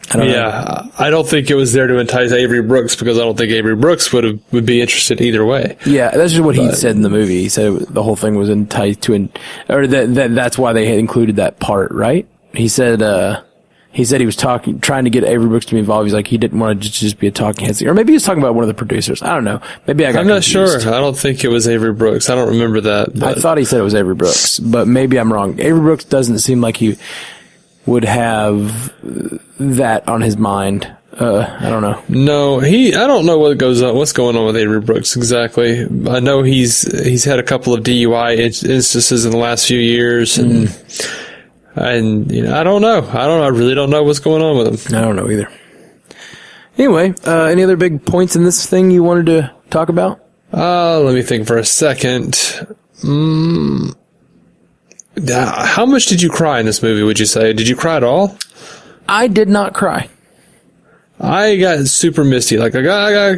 I don't think it was there to entice Avery Brooks, because I don't think Avery Brooks would be interested either way. Yeah, that's just what he said in the movie. He said the whole thing was enticed to, or that's why they had included that part, right? He said he was trying to get Avery Brooks to be involved. He's like, he didn't want to just be a Talking Heads thing. Or maybe he was talking about one of the producers. I don't know. Maybe I'm not sure. I don't think it was Avery Brooks. I don't remember that. But I thought he said it was Avery Brooks, but maybe I'm wrong. Avery Brooks doesn't seem like he would have that on his mind. I don't know. No, I don't know what's going on with Avery Brooks exactly. I know he's had a couple of DUI instances in the last few years, and I don't know. I really don't know what's going on with him. I don't know either. Anyway, any other big points in this thing you wanted to talk about? Let me think for a second. How much did you cry in this movie, would you say? Did you cry at all? I did not cry. I got super misty. Like I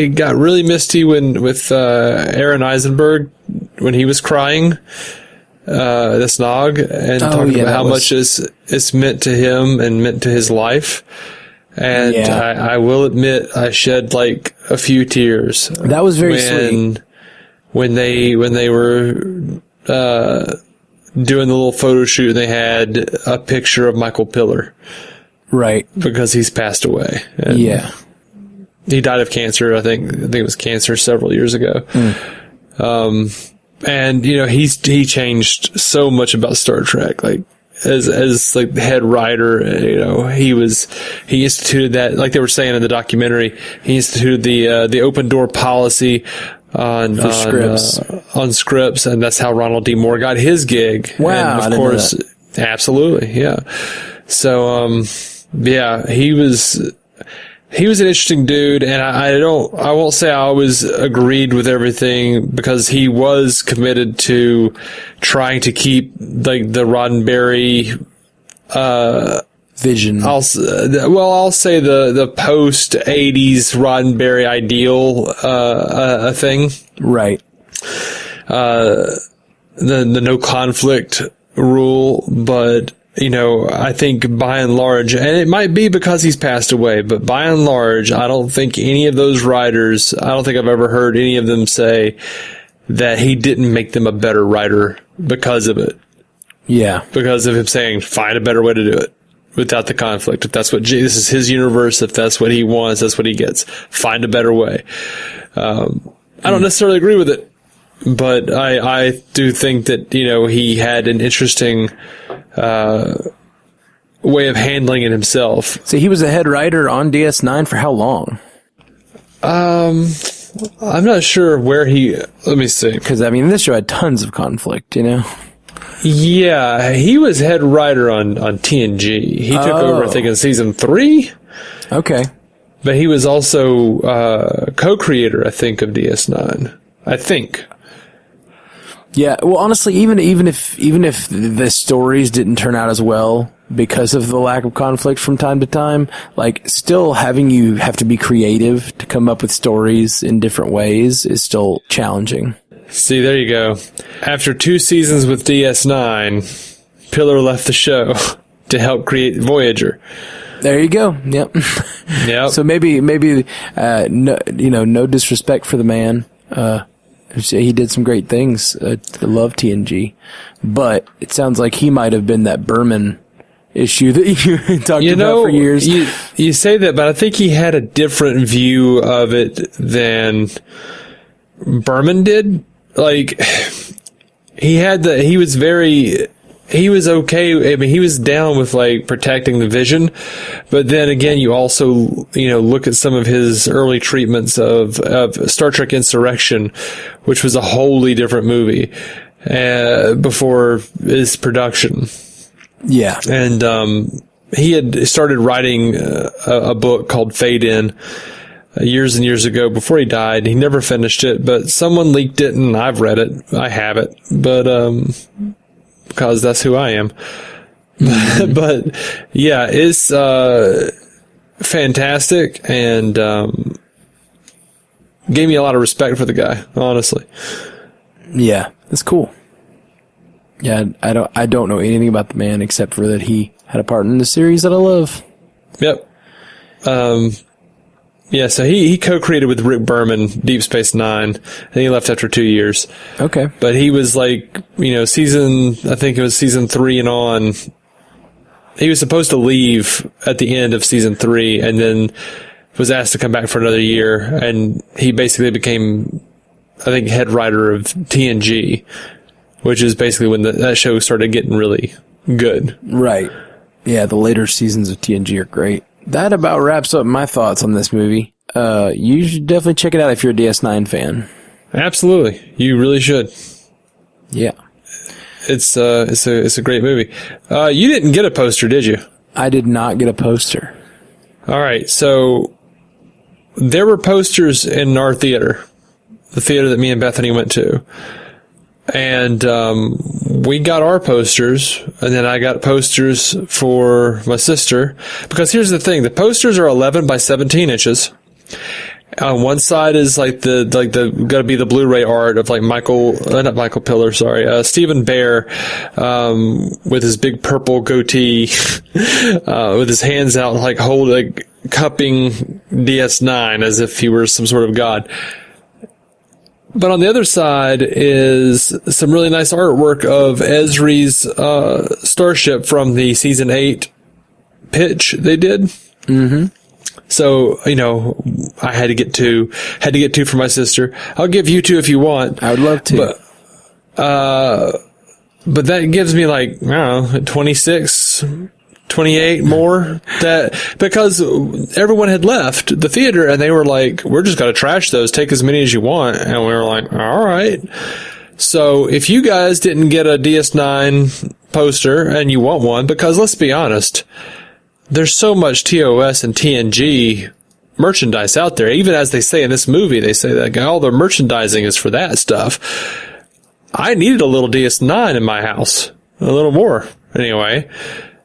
got really misty with Aaron Eisenberg when he was crying, the Snog, and talking about how much it's meant to him and meant to his life. And I will admit I shed like a few tears. That was very sweet. When they were doing the little photo shoot, and they had a picture of Michael Piller. Right. Because he's passed away. And he died of cancer. I think it was cancer several years ago. And he changed so much about Star Trek. Like as like the head writer, he instituted that, like they were saying in the documentary, he instituted the open door policy on scripts, and that's how Ronald D. Moore got his gig. Wow. And of course, absolutely. Yeah. So, he was an interesting dude, and I won't say I always agreed with everything, because he was committed to trying to keep like the Roddenberry vision. I'll say the post 80s Roddenberry ideal a thing. Right. The no conflict rule, but I think by and large, and it might be because he's passed away, but by and large, I don't think any of those writers, I don't think I've ever heard any of them say that he didn't make them a better writer because of it. Yeah. Because of him saying, find a better way to do it without the conflict. If that's this is his universe, if that's what he wants, that's what he gets. Find a better way. I don't necessarily agree with it, but I do think that, he had an interesting way of handling it himself. So he was a head writer on DS9 for how long? I'm not sure where let me see. Because, this show had tons of conflict, Yeah, he was head writer on TNG. He took over, I think, in season 3. Okay. But he was also co-creator, I think, of DS9. I think. Yeah, well, honestly, even if the stories didn't turn out as well because of the lack of conflict from time to time, like, still having you have to be creative to come up with stories in different ways is still challenging. See, there you go. After 2 seasons with DS9, Piller left the show to help create Voyager. There you go. Yep. Yep. So maybe, no disrespect for the man. He did some great things. I love TNG, but it sounds like he might have been that Berman issue that you talked about for years. You say that, but I think he had a different view of it than Berman did. Like, he was okay. He was down with like protecting the vision, but then again, you also, look at some of his early treatments of Star Trek Insurrection, which was a wholly different movie, before his production. Yeah. And, he had started writing a book called Fade In years and years ago before he died. He never finished it, but someone leaked it and I've read it. I have it, but, because that's who I am. But yeah, it's fantastic, and gave me a lot of respect for the guy, honestly. Yeah, that's cool. Yeah, I don't know anything about the man except for that he had a part in the series that I love. Yep. Yeah, so he co-created with Rick Berman Deep Space Nine, and he left after 2 years. Okay. But he was like, I think it was season 3 and on. He was supposed to leave at the end of season 3, and then was asked to come back for another year, and he basically became, I think, head writer of TNG, which is basically when that show started getting really good. Right. Yeah, the later seasons of TNG are great. That about wraps up my thoughts on this movie. You should definitely check it out if you're a DS9 fan. Absolutely. You really should. Yeah. It's a great movie. You didn't get a poster, did you? I did not get a poster. All right. So there were posters in our theater, the theater that me and Bethany went to. And we got our posters, and then I got posters for my sister. Because here's the thing: the posters are 11 by 17 inches. On one side is like the gotta be the Blu-ray art of like Steven Behr, with his big purple goatee, with his hands out like cupping DS9 as if he were some sort of god. But on the other side is some really nice artwork of Esri's starship from the season 8 pitch they did. Mm-hmm. So, I had to get two for my sister. I'll give you 2 if you want. I would love to. But that gives me 26, 28 more, because everyone had left the theater and they were like, we're just going to trash those, take as many as you want. And we were like, all right. So if you guys didn't get a DS9 poster and you want one, because let's be honest, there's so much TOS and TNG merchandise out there. Even as they say in this movie, they say that all the merchandising is for that stuff. I needed a little DS9 in my house. A little more, anyway.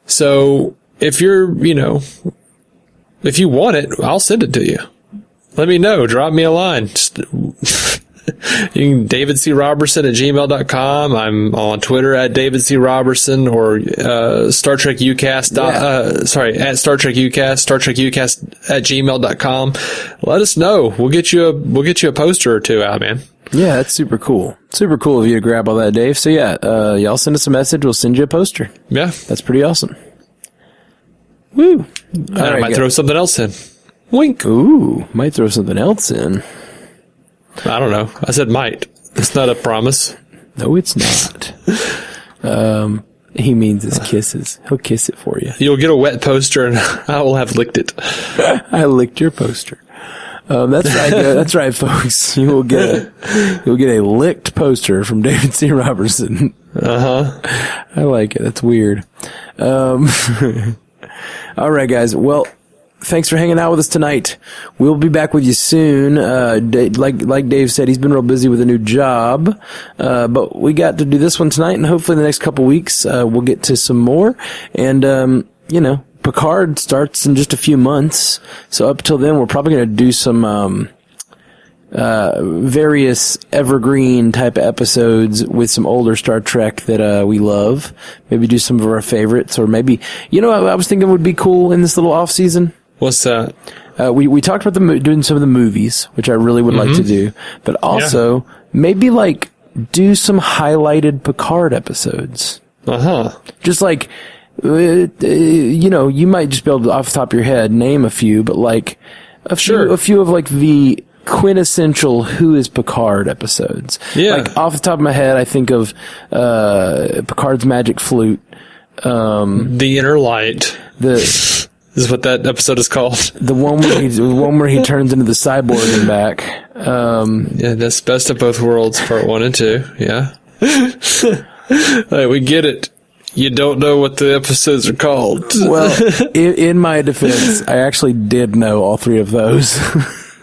So if if you want it, I'll send it to you. Let me know. Drop me a line. You can davidcrobertson@gmail.com. I'm on Twitter at davidcrobertson or Star Trek UCast. At Star Trek UCast@gmail.com. Let us know. We'll get you a poster or 2 out, man. Yeah, that's super cool. Super cool of you to grab all that, Dave. So yeah, y'all send us a message. We'll send you a poster. Yeah, that's pretty awesome. Woo! I might throw something else in. Wink. Ooh, might throw something else in. I don't know. I said might. It's not a promise. No, it's not. He means his kisses. He'll kiss it for you. You'll get a wet poster and I will have licked it. I licked your poster. That's right. That's right, folks. You'll get a licked poster from David C. Robertson. I like it. That's weird. All right, guys. Well, thanks for hanging out with us tonight. We'll be back with you soon. Like Dave said, he's been real busy with a new job. But we got to do this one tonight, and hopefully in the next couple weeks, we'll get to some more. And, Picard starts in just a few months. So up till then, we're probably going to do some, various evergreen type of episodes with some older Star Trek that we love. Maybe do some of our favorites, or maybe I was thinking would be cool in this little off season. What's that? We talked about doing some of the movies, which I really would like to do, but also maybe do some highlighted Picard episodes. Just you might just be able to, off the top of your head, name a few, but a few of the quintessential Who is Picard episodes. Yeah. Off the top of my head, I think of Picard's Magic Flute. The Inner Light. This is what that episode is called. The one where he turns into the cyborg and back. Yeah, that's Best of Both Worlds, part 1 and 2. Yeah. Right, we get it. You don't know what the episodes are called. Well, in my defense, I actually did know all 3 of those.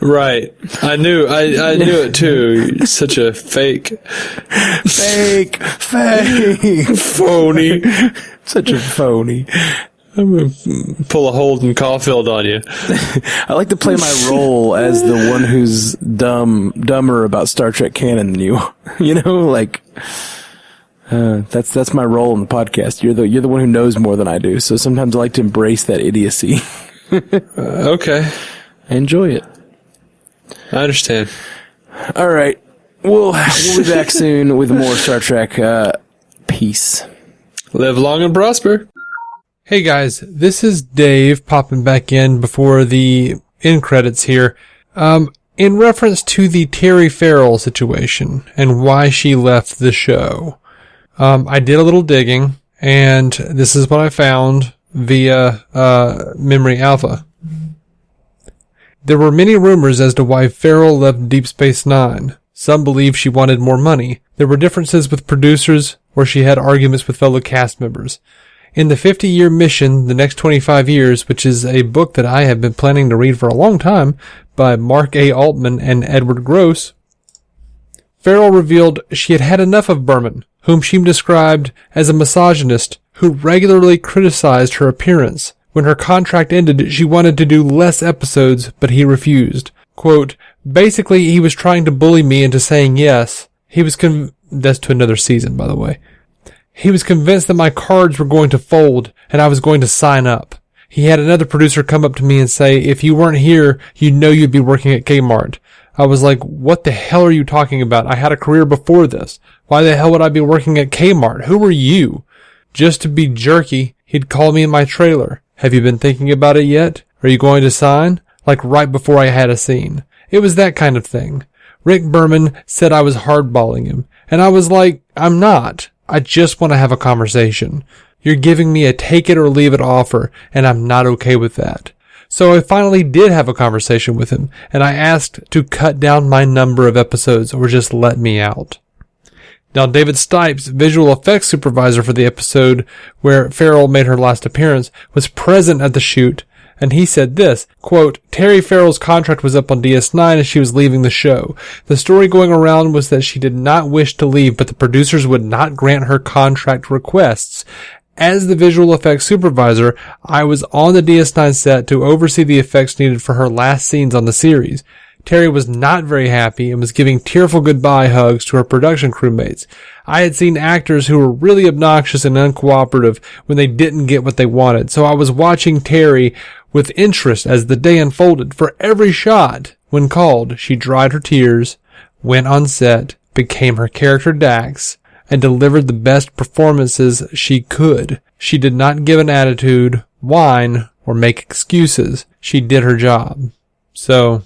Right. I knew it too. You're such a fake. Phony. Such a phony. I'm going to pull a Holden Caulfield on you. I like to play my role as the one who's dumber about Star Trek canon than you. That's my role in the podcast. You're the one who knows more than I do. So sometimes I like to embrace that idiocy. Okay. I enjoy it. I understand. All right. We'll be back soon with more Star Trek. Peace. Live long and prosper. Hey guys, this is Dave popping back in before the end credits here. In reference to the Terry Farrell situation and why she left the show. I did a little digging, and this is what I found via Memory Alpha. There were many rumors as to why Farrell left Deep Space Nine. Some believe she wanted more money. There were differences with producers, or she had arguments with fellow cast members. In the 50-year mission, The Next 25 Years, which is a book that I have been planning to read for a long time, by Mark A. Altman and Edward Gross, Farrell revealed she had had enough of Berman, whom she described as a misogynist who regularly criticized her appearance. When her contract ended, she wanted to do less episodes, but he refused. Quote, basically, he was trying to bully me into saying yes. That's to another season, by the way. He was convinced that my cards were going to fold, and I was going to sign up. He had another producer come up to me and say, if you weren't here, you know you'd be working at Kmart. I was like, what the hell are you talking about? I had a career before this. Why the hell would I be working at Kmart? Who are you? Just to be jerky, he'd call me in my trailer. Have you been thinking about it yet? Are you going to sign? Like right before I had a scene. It was that kind of thing. Rick Berman said I was hardballing him, and I was like, I'm not. I just want to have a conversation. You're giving me a take it or leave it offer, and I'm not okay with that. So I finally did have a conversation with him, and I asked to cut down my number of episodes or just let me out. Now, David Stipes, visual effects supervisor for the episode where Farrell made her last appearance, was present at the shoot, and he said this, quote, Terry Farrell's contract was up on DS9 and she was leaving the show. The story going around was that she did not wish to leave, but the producers would not grant her contract requests. As the visual effects supervisor, I was on the DS9 set to oversee the effects needed for her last scenes on the series. Terry was not very happy and was giving tearful goodbye hugs to her production crewmates. I had seen actors who were really obnoxious and uncooperative when they didn't get what they wanted, so I was watching Terry with interest as the day unfolded. For every shot, when called, she dried her tears, went on set, became her character Dax, and delivered the best performances she could. She did not give an attitude, whine, or make excuses. She did her job. So,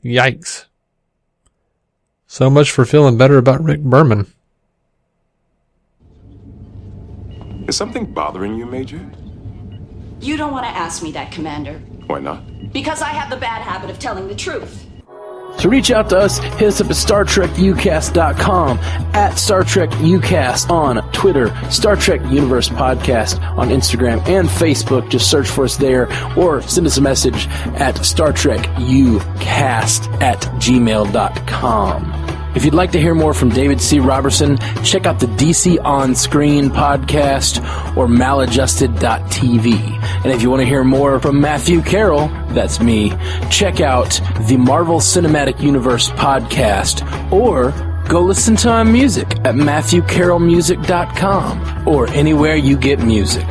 yikes. So much for feeling better about Rick Berman. Is something bothering you, Major? You don't want to ask me that, Commander. Why not? Because I have the bad habit of telling the truth. To reach out to us, hit us up at StarTrekUcast.com, at Star Trek UCast on Twitter, Star Trek Universe Podcast on Instagram and Facebook. Just search for us there, or send us a message at StarTrekUcast@gmail.com. If you'd like to hear more from David C. Robertson, check out the DC On Screen podcast or maladjusted.tv. And if you want to hear more from Matthew Carroll, that's me, check out the Marvel Cinematic Universe podcast, or go listen to my music at MatthewCarrollmusic.com or anywhere you get music.